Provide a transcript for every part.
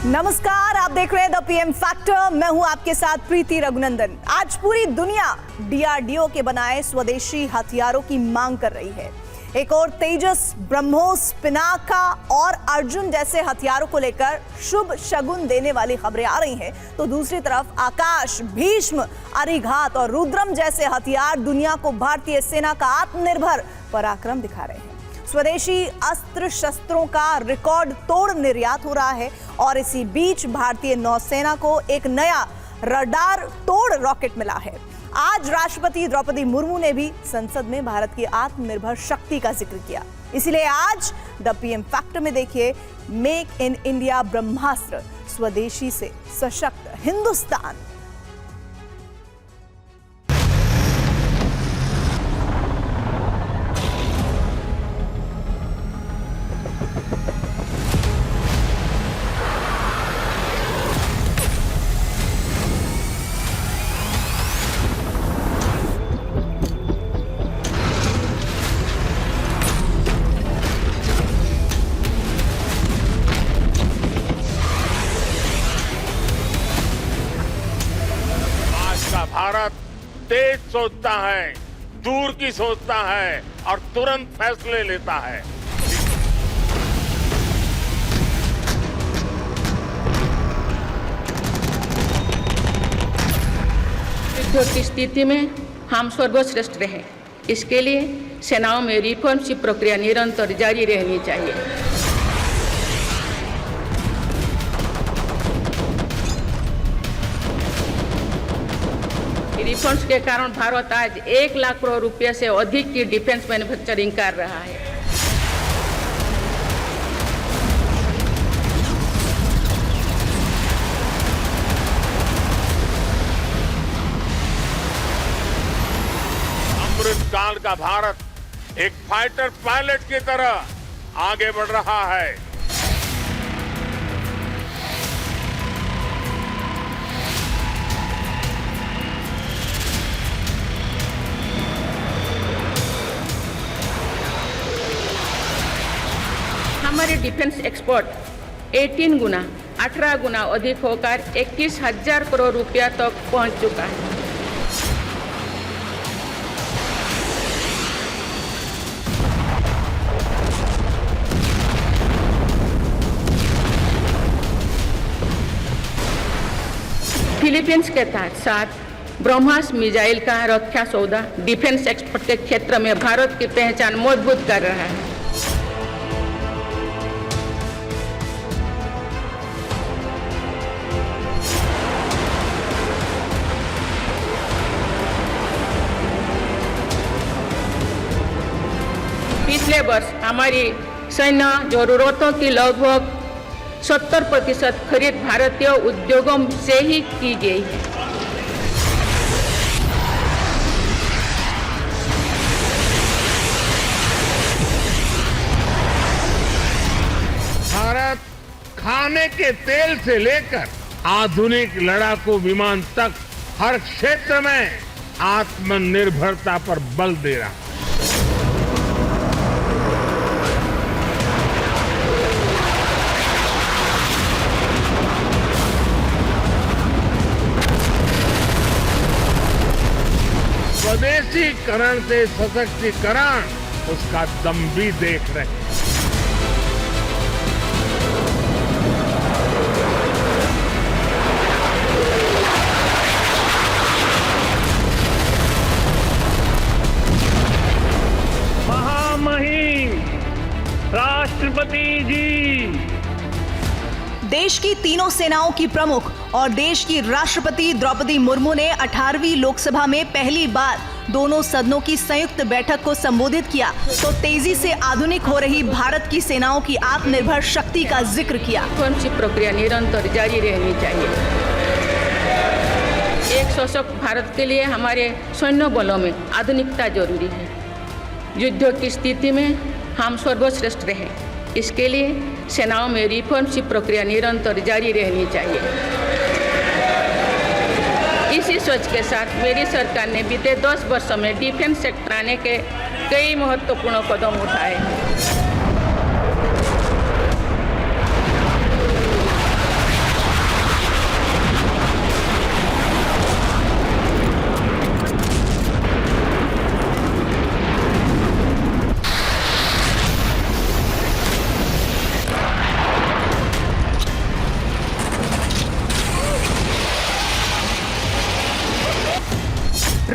नमस्कार, आप देख रहे हैं द पीएम फैक्टर। मैं हूं आपके साथ प्रीति रघुनंदन। आज पूरी दुनिया डीआरडीओ के बनाए स्वदेशी हथियारों की मांग कर रही है। एक और तेजस, ब्रह्मोस, पिनाका और अर्जुन जैसे हथियारों को लेकर शुभ शगुन देने वाली खबरें आ रही हैं, तो दूसरी तरफ आकाश, भीष्म, अरिघात और रुद्रम जैसे हथियार दुनिया को भारतीय सेना का आत्मनिर्भर पराक्रम दिखा रहे हैं। स्वदेशी अस्त्र शस्त्रों का रिकॉर्ड तोड़ निर्यात हो रहा है और इसी बीच भारतीय नौसेना को एक नया रडार तोड़ रॉकेट मिला है। आज राष्ट्रपति द्रौपदी मुर्मू ने भी संसद में भारत की आत्मनिर्भर शक्ति का जिक्र किया। इसीलिए आज द पीएम फैक्टर में देखिए, मेक इन इंडिया ब्रह्मास्त्र, स्वदेशी से सशक्त हिंदुस्तान। भारत तेज सोचता है, दूर की सोचता है और तुरंत फैसले लेता है। युद्ध की स्थिति में हम सर्वश्रेष्ठ रहे, इसके लिए सेनाओं में रिफॉर्म की प्रक्रिया निरंतर जारी रहनी चाहिए। रिफॉर्म्स के कारण भारत आज 1 लाख करोड़ रुपए से अधिक की डिफेंस मैन्युफैक्चरिंग कर रहा है। अमृतकाल का भारत एक फाइटर पायलट की तरह आगे बढ़ रहा है। हमारे डिफेंस एक्सपोर्ट 18 गुना अधिक होकर 21,000 करोड़ रुपया तक पहुंच चुका है। फिलीपींस के साथ ब्रह्मोस मिसाइल का रक्षा सौदा डिफेंस एक्सपोर्ट के क्षेत्र में भारत की पहचान मजबूत कर रहा है। पिछले वर्ष हमारी सैन्य जरूरतों की लगभग 70% खरीद भारतीय उद्योगों से ही की गई है। भारत खाने के तेल से लेकर आधुनिक लड़ाकू विमान तक हर क्षेत्र में आत्मनिर्भरता पर बल दे रहा है। स्वदेशीकरण से सशक्तिकरण, उसका दम भी देख रहे हैं। महामहिम राष्ट्रपति जी। देश की तीनों सेनाओं की प्रमुख और देश की राष्ट्रपति द्रौपदी मुर्मू ने 18वीं लोकसभा में पहली बार दोनों सदनों की संयुक्त बैठक को संबोधित किया तो तेजी से आधुनिक हो रही भारत की सेनाओं की आत्मनिर्भर शक्ति का जिक्र किया। रिफॉर्म की प्रक्रिया निरंतर जारी रहनी चाहिए। एक सशक्त भारत के लिए हमारे सैन्य बलों में आधुनिकता जरूरी है। युद्ध की स्थिति में हम सर्वश्रेष्ठ रहे, इसके लिए सेनाओं में रिफॉर्म की प्रक्रिया निरंतर जारी रहनी चाहिए। इसी सोच के साथ मेरी सरकार ने बीते 10 वर्षों में डिफेंस सेक्टर आने के कई महत्वपूर्ण कदम उठाए हैं।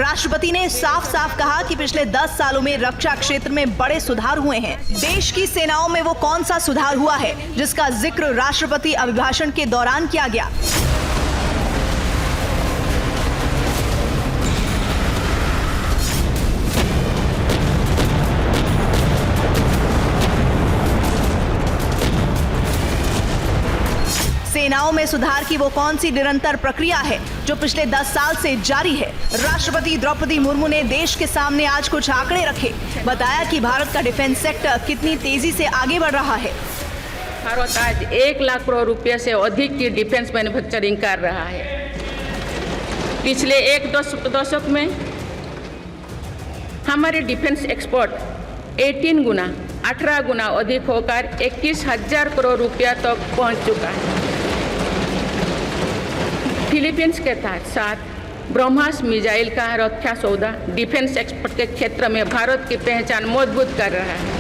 राष्ट्रपति ने साफ साफ कहा कि पिछले 10 सालों में रक्षा क्षेत्र में बड़े सुधार हुए हैं। देश की सेनाओं में वो कौन सा सुधार हुआ है जिसका जिक्र राष्ट्रपति अभिभाषण के दौरान किया गया। सेनाओं में सुधार की वो कौन सी निरंतर प्रक्रिया है जो पिछले 10 साल से जारी है। राष्ट्रपति द्रौपदी मुर्मू ने देश के सामने आज कुछ आंकड़े रखे, बताया कि भारत का डिफेंस सेक्टर कितनी तेजी से आगे बढ़ रहा है। भारत आज 1 लाख करोड़ रुपए से अधिक की डिफेंस मैन्युफैक्चरिंग कर रहा है। पिछले एक दशक में हमारे डिफेंस एक्सपोर्ट 18 गुना अधिक होकर 21,000 करोड़ रुपया तक पहुंच चुका है। फिलीपींस के साथ ब्रह्मास मिसाइल का रक्षा सौदा डिफेंस एक्सपोर्ट के क्षेत्र में भारत की पहचान मजबूत कर रहा है।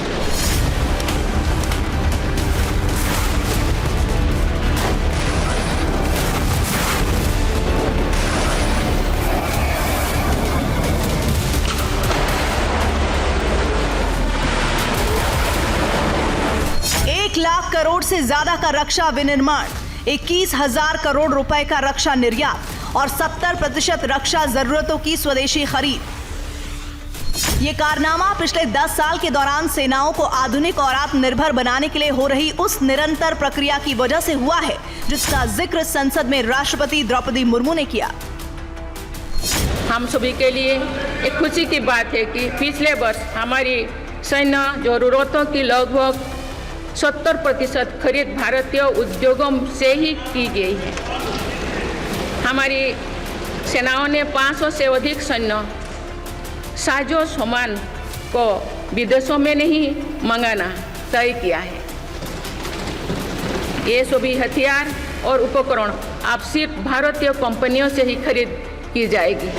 लाख करोड़ से ज्यादा का रक्षा विनिर्माण, 21,000 करोड़ रुपए का रक्षा निर्यात और 70% रक्षा जरूरतों की स्वदेशी खरीद। ये कारनामा पिछले 10 साल के दौरान सेनाओं को आधुनिक और आत्मनिर्भर बनाने के लिए हो रही उस निरंतर प्रक्रिया की वजह से हुआ है जिसका जिक्र संसद में राष्ट्रपति द्रौपदी मुर्मू ने किया। हम सभी के लिए एक खुशी की बात है कि पिछले वर्ष हमारी सैन्य जरूरतों की लगभग 70% खरीद भारतीय उद्योगों से ही की गई है। हमारी सेनाओं ने 500 से अधिक सैन्य साजो सामान को विदेशों में नहीं मंगाना तय किया है। ये सभी हथियार और उपकरण अब सिर्फ भारतीय कंपनियों से ही खरीद की जाएगी।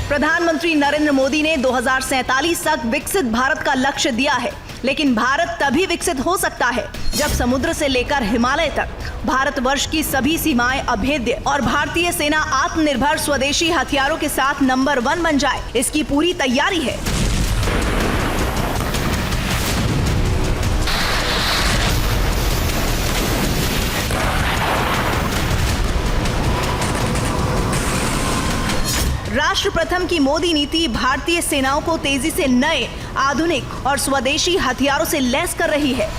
प्रधानमंत्री नरेंद्र मोदी ने 2047 तक विकसित भारत का लक्ष्य दिया है, लेकिन भारत तभी विकसित हो सकता है जब समुद्र से लेकर हिमालय तक भारतवर्ष की सभी सीमाएं अभेद्य और भारतीय सेना आत्मनिर्भर स्वदेशी हथियारों के साथ नंबर 1 बन जाए। इसकी पूरी तैयारी है। राष्ट्र प्रथम की मोदी नीति भारतीय सेनाओं को तेजी से नए, आधुनिक और स्वदेशी हथियारों से लैस कर रही है।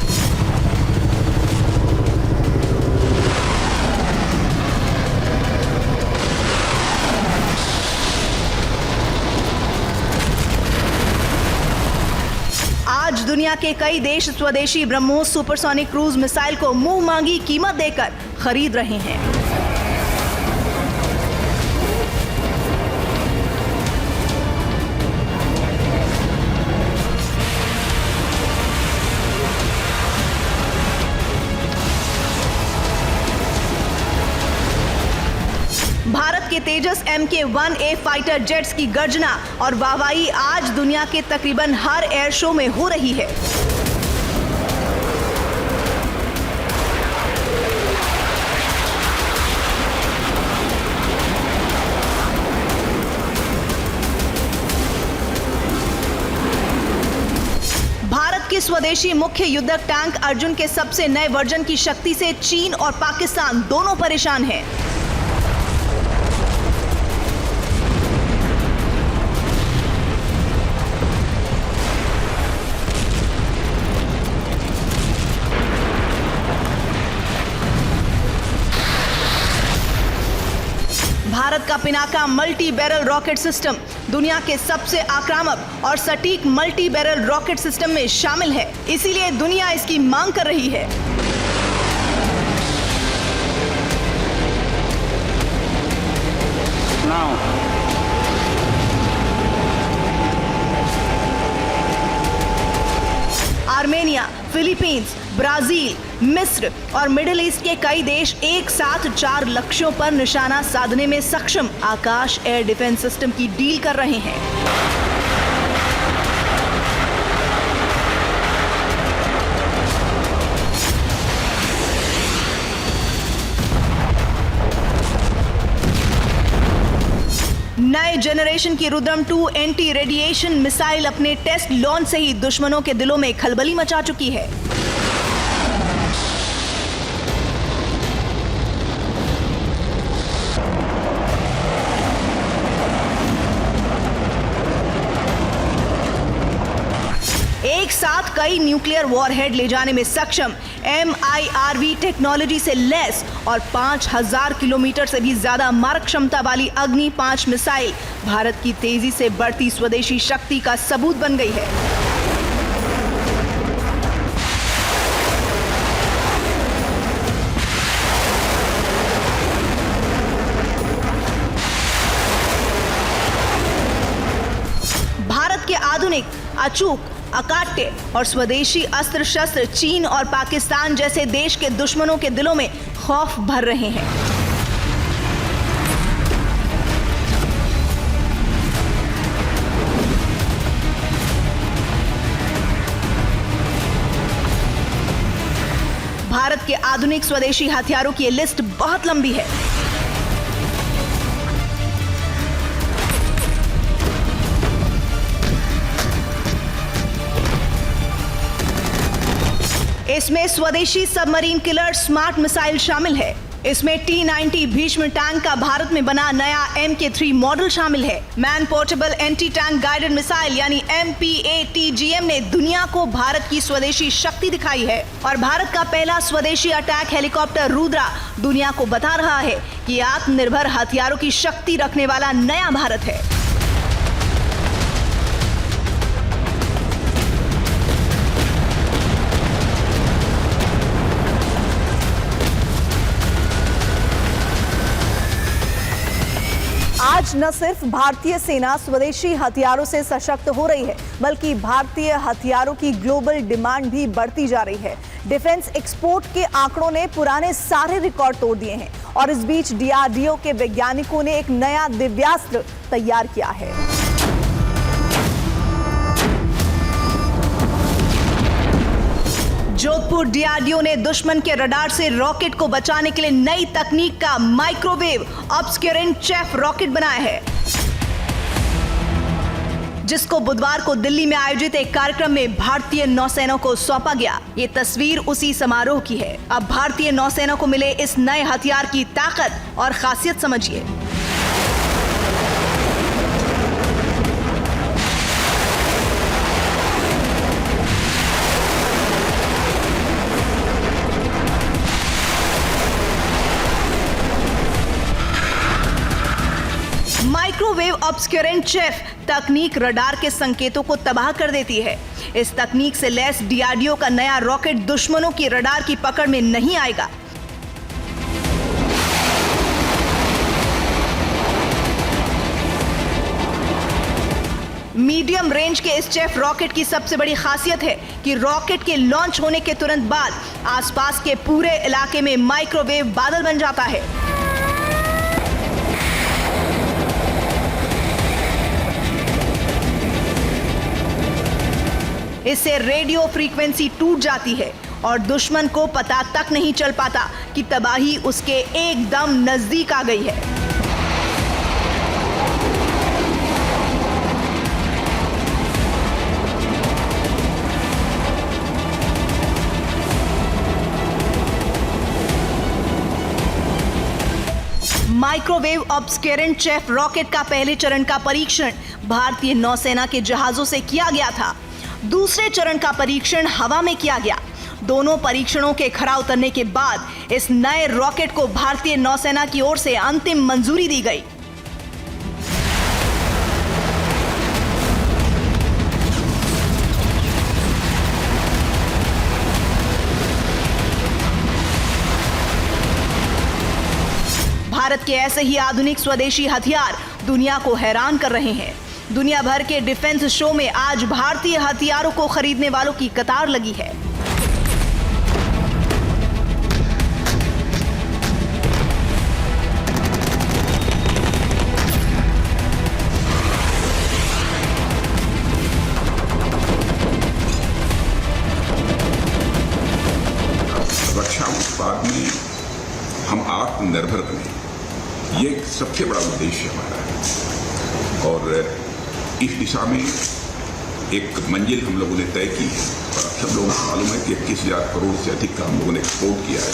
आज दुनिया के कई देश स्वदेशी ब्रह्मोस सुपरसोनिक क्रूज मिसाइल को मुंह मांगी कीमत देकर खरीद रहे हैं। भारत के तेजस MK-1A फाइटर जेट्स की गर्जना और वाहवाही आज दुनिया के तकरीबन हर एयर शो में हो रही है। भारत के स्वदेशी मुख्य युद्धक टैंक अर्जुन के सबसे नए वर्जन की शक्ति से चीन और पाकिस्तान दोनों परेशान हैं। भारत का Pinaka multi barrel rocket system दुनिया के सबसे आक्रामक और सटीक मल्टी बैरल रॉकेट सिस्टम में शामिल है, इसीलिए दुनिया इसकी मांग कर रही है। आर्मेनिया, फिलीपींस, ब्राजील, मिस्र और मिडिल ईस्ट के कई देश एक साथ 4 लक्ष्यों पर निशाना साधने में सक्षम आकाश एयर डिफेंस सिस्टम की डील कर रहे हैं। नए जनरेशन की रुद्रम 2 एंटी रेडिएशन मिसाइल अपने टेस्ट लॉन्च से ही दुश्मनों के दिलों में खलबली मचा चुकी है। एक साथ कई न्यूक्लियर वॉरहेड ले जाने में सक्षम MIRV टेक्नोलॉजी से लैस और 5000 किलोमीटर से भी ज्यादा मारक क्षमता वाली अग्नि 5 मिसाइल भारत की तेजी से बढ़ती स्वदेशी शक्ति का सबूत बन गई है। भारत के आधुनिक, अचूक, अकाट्य और स्वदेशी अस्त्र शस्त्र चीन और पाकिस्तान जैसे देश के दुश्मनों के दिलों में खौफ भर रहे हैं। भारत के आधुनिक स्वदेशी हथियारों की ये लिस्ट बहुत लंबी है। इसमें स्वदेशी सबमरीन किलर स्मार्ट मिसाइल शामिल है। इसमें T-90 भीष्म टैंक का भारत में बना नया MK3 मॉडल शामिल है। Man portable anti tank guided missile यानी MPATGM ने दुनिया को भारत की स्वदेशी शक्ति दिखाई है और भारत का पहला स्वदेशी अटैक हेलीकॉप्टर रुद्रा दुनिया को बता रहा है कि आत्मनिर्भर हथियारों की शक्ति रखने वाला नया भारत है। आज न सिर्फ भारतीय सेना स्वदेशी हथियारों से सशक्त हो रही है, बल्कि भारतीय हथियारों की ग्लोबल डिमांड भी बढ़ती जा रही है। डिफेंस एक्सपोर्ट के आंकड़ों ने पुराने सारे रिकॉर्ड तोड़ दिए हैं और इस बीच DRDO के वैज्ञानिकों ने एक नया दिव्यास्त्र तैयार किया है। जोधपुर DRDO ने दुश्मन के रडार से रॉकेट को बचाने के लिए नई तकनीक का माइक्रोवेव ऑब्सक्यूरेंट चेफ रॉकेट बनाया है, जिसको बुधवार को दिल्ली में आयोजित एक कार्यक्रम में भारतीय नौसेना को सौंपा गया। ये तस्वीर उसी समारोह की है। अब भारतीय नौसेना को मिले इस नए हथियार की ताकत और खासियत समझिए। माइक्रोवेव ऑब्सक्यूरेंट चेफ तकनीक रडार के संकेतों को तबाह कर देती है। इस तकनीक से लैस DRDO का नया रॉकेट दुश्मनों की रडार की पकड़ में नहीं आएगा। मीडियम रेंज के इस चेफ रॉकेट की सबसे बड़ी खासियत है कि रॉकेट के लॉन्च होने के तुरंत बाद आसपास के पूरे इलाके में माइक्रोवेव बादल बन जाता है। इससे रेडियो फ्रीक्वेंसी टूट जाती है और दुश्मन को पता तक नहीं चल पाता कि तबाही उसके एकदम नजदीक आ गई है। माइक्रोवेव ऑब्सक्यूरेंट चेफ रॉकेट का पहले चरण का परीक्षण भारतीय नौसेना के जहाजों से किया गया था। दूसरे चरण का परीक्षण हवा में किया गया। दोनों परीक्षणों के खरा उतरने के बाद इस नए रॉकेट को भारतीय नौसेना की ओर से अंतिम मंजूरी दी गई। भारत के ऐसे ही आधुनिक स्वदेशी हथियार दुनिया को हैरान कर रहे हैं। दुनिया भर के डिफेंस शो में आज भारतीय हथियारों को खरीदने वालों की कतार लगी है। रक्षा उत्पाद में हम आत्मनिर्भर बने, ये सबसे बड़ा उद्देश्य हमारा है। और इस दिशा में एक मंजिल हम लोगों ने तय की है और आप सब लोगों को मालूम है कि 21,000 करोड़ से अधिक का हम लोगों ने एक्सपोर्ट किया है,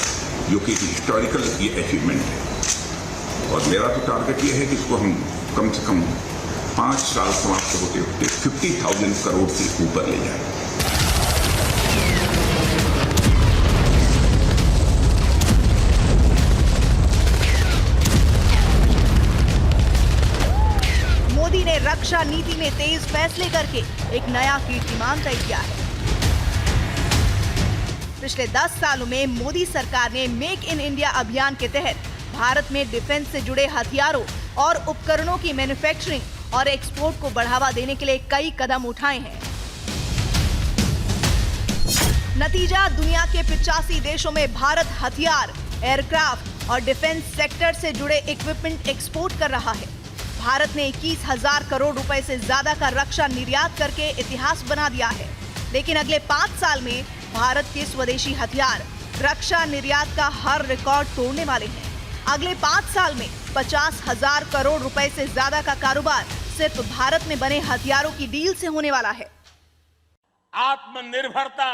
जो कि एक हिस्टोरिकल ये अचीवमेंट है। और मेरा तो टारगेट ये है कि इसको हम कम से कम 5 साल समाप्त होते होते 50,000 करोड़ से ऊपर ले जाएं। मोदी ने रक्षा नीति में तेज फैसले करके एक नया कीर्तिमान तय किया है। पिछले 10 सालों में मोदी सरकार ने मेक इन इंडिया अभियान के तहत भारत में डिफेंस से जुड़े हथियारों और उपकरणों की मैन्युफैक्चरिंग और एक्सपोर्ट को बढ़ावा देने के लिए कई कदम उठाए हैं। नतीजा, दुनिया के 85 देशों में भारत हथियार, एयरक्राफ्ट और डिफेंस सेक्टर से जुड़े इक्विपमेंट एक्सपोर्ट कर रहा है। भारत ने 21,000 करोड़ रुपए से ज्यादा का रक्षा निर्यात करके इतिहास बना दिया है। लेकिन अगले 5 साल में भारत के स्वदेशी हथियार रक्षा निर्यात का हर रिकॉर्ड तोड़ने वाले हैं। अगले 5 साल में 50,000 करोड़ रुपए से ज्यादा का कारोबार सिर्फ भारत में बने हथियारों की डील से होने वाला है। आत्मनिर्भरता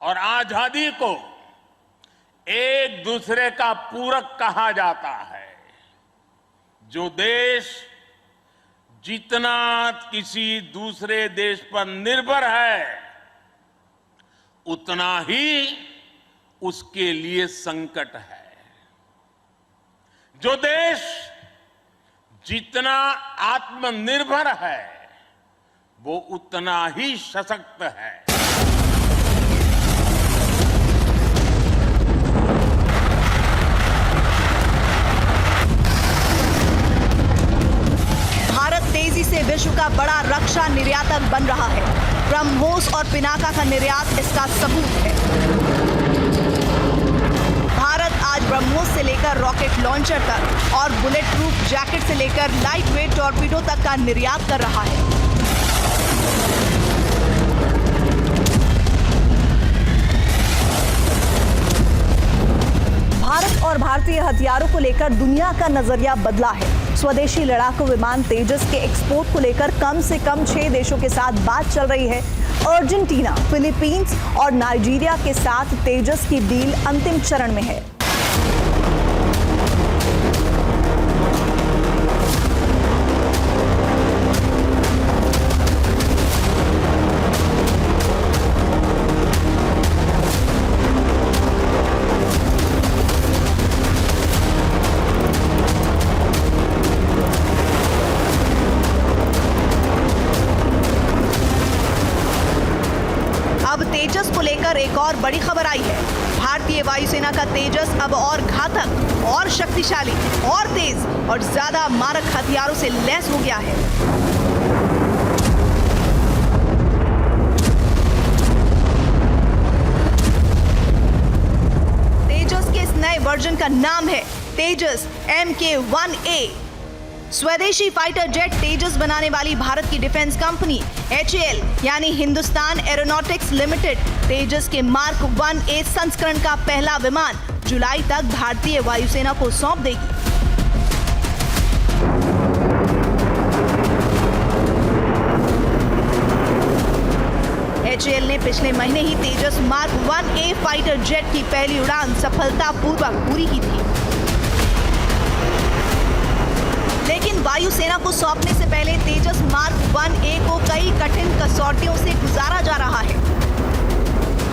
और आजादी को एक दूसरे का पूरक कहा जाता है। जो देश जितना किसी दूसरे देश पर निर्भर है, उतना ही उसके लिए संकट है। जो देश जितना आत्मनिर्भर है, वो उतना ही सशक्त है। तेजी से विश्व का बड़ा रक्षा निर्यातक बन रहा है। ब्रह्मोस और पिनाका का निर्यात इसका सबूत है। भारत आज ब्रह्मोस से लेकर रॉकेट लॉन्चर तक और बुलेट प्रूफ जैकेट से लेकर लाइट वेट टॉर्पीडो तक का निर्यात कर रहा है। भारत और भारतीय हथियारों को लेकर दुनिया का नजरिया बदला है। स्वदेशी लड़ाकू विमान तेजस के एक्सपोर्ट को लेकर कम से कम 6 देशों के साथ बात चल रही है। अर्जेंटीना, फिलीपींस और नाइजीरिया के साथ तेजस की डील अंतिम चरण में है। तेजस को लेकर एक और बड़ी खबर आई है। भारतीय वायुसेना का तेजस अब और घातक, और शक्तिशाली, और तेज और ज्यादा मारक हथियारों से लैस हो गया है। तेजस के इस नए वर्जन का नाम है तेजस MK-1A। स्वदेशी फाइटर जेट तेजस बनाने वाली भारत की डिफेंस कंपनी HAL यानी हिंदुस्तान एरोनॉटिक्स लिमिटेड तेजस के मार्क 1A संस्करण का पहला विमान जुलाई तक भारतीय वायुसेना को सौंप देगी। HAL ने पिछले महीने ही तेजस मार्क 1A फाइटर जेट की पहली उड़ान सफलतापूर्वक पूरी की थी। लेकिन वायुसेना को सौंपने से पहले तेजस मार्क 1A को कई कठिन कसौटियों से गुजारा जा रहा है।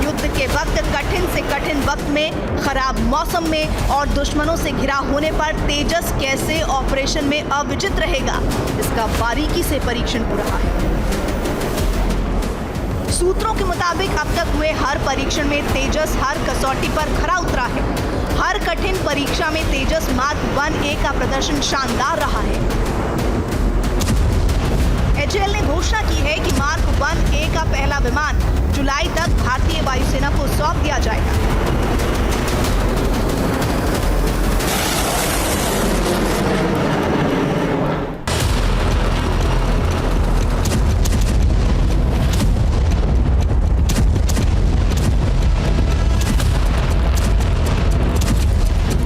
युद्ध के वक्त, कठिन से कठिन वक्त में, खराब मौसम में और दुश्मनों से घिरा होने पर तेजस कैसे ऑपरेशन में अविजित रहेगा, इसका बारीकी से परीक्षण हो रहा है। सूत्रों के मुताबिक अब तक हुए हर परीक्षण में तेजस हर कसौटी पर खरा उतरा है। हर कठिन परीक्षा में तेजस मार्क 1A का प्रदर्शन शानदार रहा है। HAL ने घोषणा की है कि मार्क 1A का पहला विमान जुलाई तक भारतीय वायुसेना को सौंप दिया जाएगा।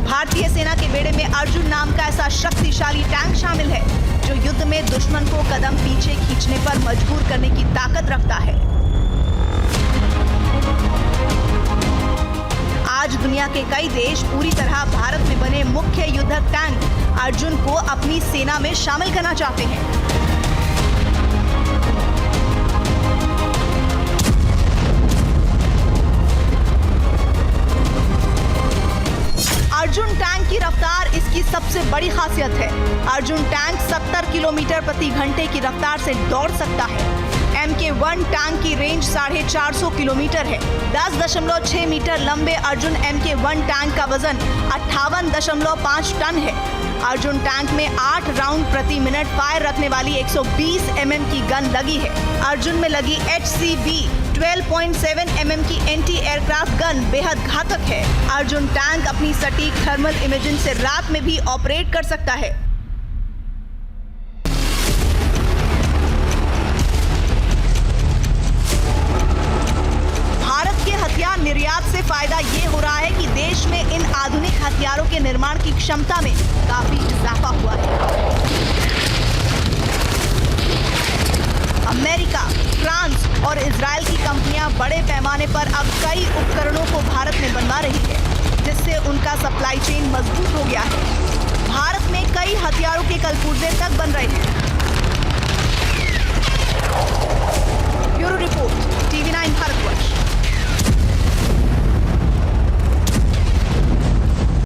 भारतीय सेना के बेड़े में अर्जुन नाम का ऐसा शक्तिशाली टैंक शामिल है जो युद्ध में दुश्मन को कदम पीछे खींचने पर मजबूर करने की ताकत रखता है। आज दुनिया के कई देश पूरी तरह भारत में बने मुख्य युद्धक टैंक अर्जुन को अपनी सेना में शामिल करना चाहते हैं। अर्जुन टैंक की रफ्तार इसकी सबसे बड़ी खासियत है। अर्जुन टैंक 70 किलोमीटर प्रति घंटे की रफ्तार से दौड़ सकता है। MK1 टैंक की रेंज 450 किलोमीटर है। 10.6 मीटर लंबे अर्जुन MK1 टैंक का वजन 58.5 टन है। अर्जुन टैंक में 8 राउंड प्रति मिनट फायर रखने वाली 120 mm की गन लगी है। अर्जुन में लगी HCV 12.7 mm की एंटी एयरक्राफ्ट गन बेहद घातक है। अर्जुन टैंक अपनी सटीक थर्मल इमेजिंग से रात में भी ऑपरेट कर सकता है। भारत के हथियार निर्यात से फायदा ये हो रहा है कि देश में इन आधुनिक हथियारों के निर्माण की क्षमता में काफी इजाफा हुआ है। अमेरिका, फ्रांस और इजराइल की कंपनियां बड़े पैमाने पर अब कई उपकरणों को भारत में बनवा रही है, जिससे उनका सप्लाई चेन मजबूत हो गया है। भारत में कई हथियारों के कलपुर्जे तक बन रहे हैं।